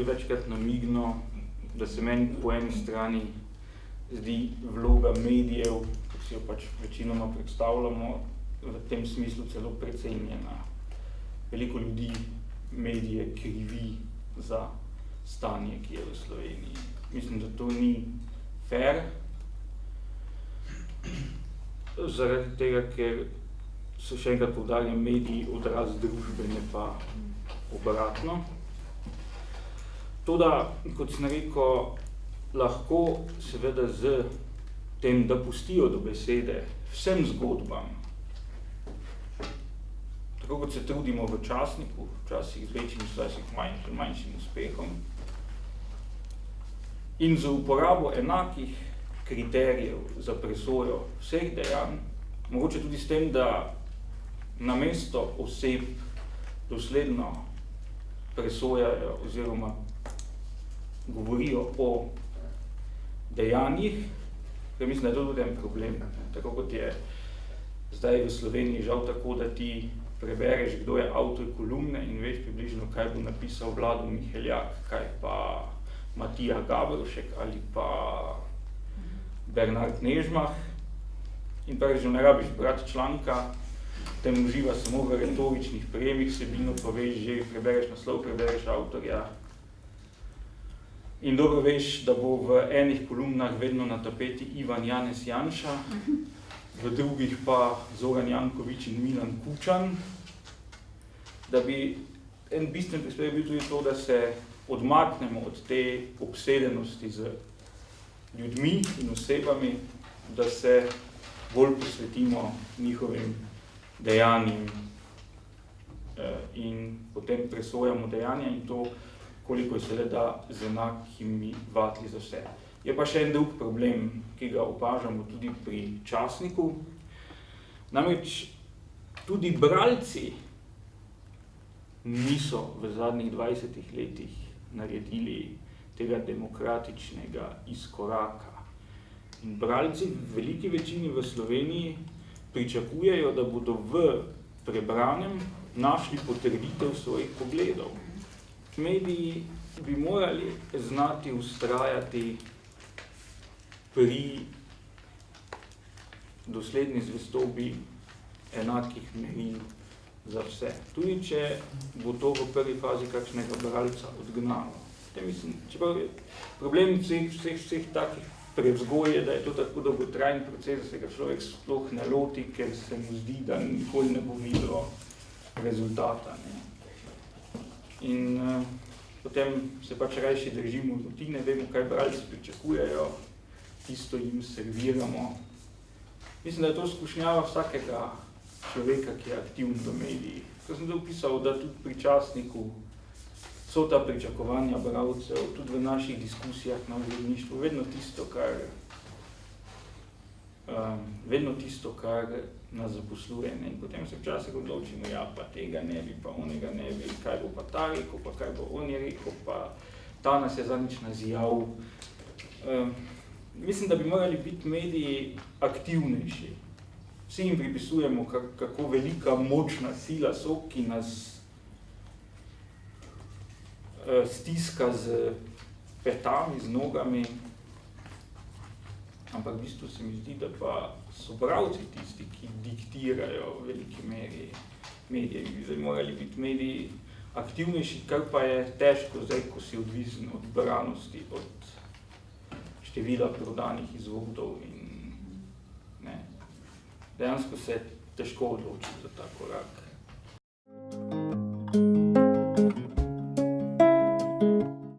večkrat namignil, da se meni po eni strani zdi vloga medijev, kot si jo pač večinoma predstavljamo, v tem smislu celo precenjena. Veliko ljudi medije krivi za stanje, ki je v Sloveniji. Mislim, da to ni fair, zaradi tega, ker so še enkrat poudarjam mediji odraz družbe, ne pa obratno. Toda, kot sem rekel, lahko seveda z tem, da pustijo do besede vsem zgodbam, tako kot se trudimo v časniku, včasih z večjim, včasih manjšim uspehom, in z uporabo enakih kriterijev za presojo vseh dejanj, mogoče tudi s tem, da namesto oseb dosledno presojajo oziroma govorijo o dejanjih, ker mislim, da je to tudi en problem. Tako kot je zdaj v Sloveniji žal tako, da ti prebereš, kdo je avtor kolumne in veš približno, kaj bo napisal Vlado Miheljak, kaj pa Matija Gabrovšek ali pa Bernard Nežmah, in pa že ne rabiš brati članka, tem uživa samo v retoričnih prijemih, vsebino pa veš že, prebereš naslov, prebereš avtorja. In dobro veš, da bo v enih kolumnah vedno na tapeti Ivan Janez Janša, v drugih pa Zoran Janković in Milan Kučan, da bi en bistven prispevek bil tudi to, da se odmaknemo od te obsedenosti z ljudmi in osebami, da se bolj posvetimo njihovim dejanjem in potem presojamo dejanja in to, koliko se le da z enakimi vatli za vse. Je pa še en drug problem, ki ga opažamo tudi pri časniku. Namreč tudi bralci niso v zadnjih 20 letih naredili tega demokratičnega izkoraka. In bralci v veliki večini v Sloveniji pričakujejo, da bodo v prebranem našli potrditev svojih pogledov. Mediji bi morali znati vztrajati pri dosledni zvestobi enakih meril za vse. Tudi če bo to v prvi fazi kakšnega bralca odgnalo. Čeprav je problem vseh takih prevzgoj je, da je to tako dolgotrajen proces, da se ga človek sploh ne loti, ker se mu zdi, da nikoli ne bo videl rezultata. Ne. In potem se pač rajši držimo rutine, vemo, kaj bralci pričakujejo, tisto jim serviramo. Mislim, da je to skušnjava vsakega človeka, ki je aktivn v mediji. Ko sem to opisal, da tudi pri časniku so ta pričakovanja bralcev, tudi v naših diskusijah na uredništvu, vedno tisto, kar nas zaposluje. Ne? In potem se včasih odločimo, ja, pa tega ne bi, pa onega ne bi, kaj bo pa ta rekel, pa kaj bo on je rekel, pa ta nas je zadnjič nazijal. Mislim, da bi morali biti mediji aktivnejši. Vsi jim pripisujemo, kako velika močna sila so, ki nas stiska z petami, z nogami, ampak v bistvu se mi zdi, da pa so bralci tisti, ki diktirajo v veliki meri medije. Bi morali biti mediji aktivnejši, kar pa je težko zdaj, ko si odvisen od branosti, od števila prodanih izvodov in ne. Dejansko se težko odločiti za tako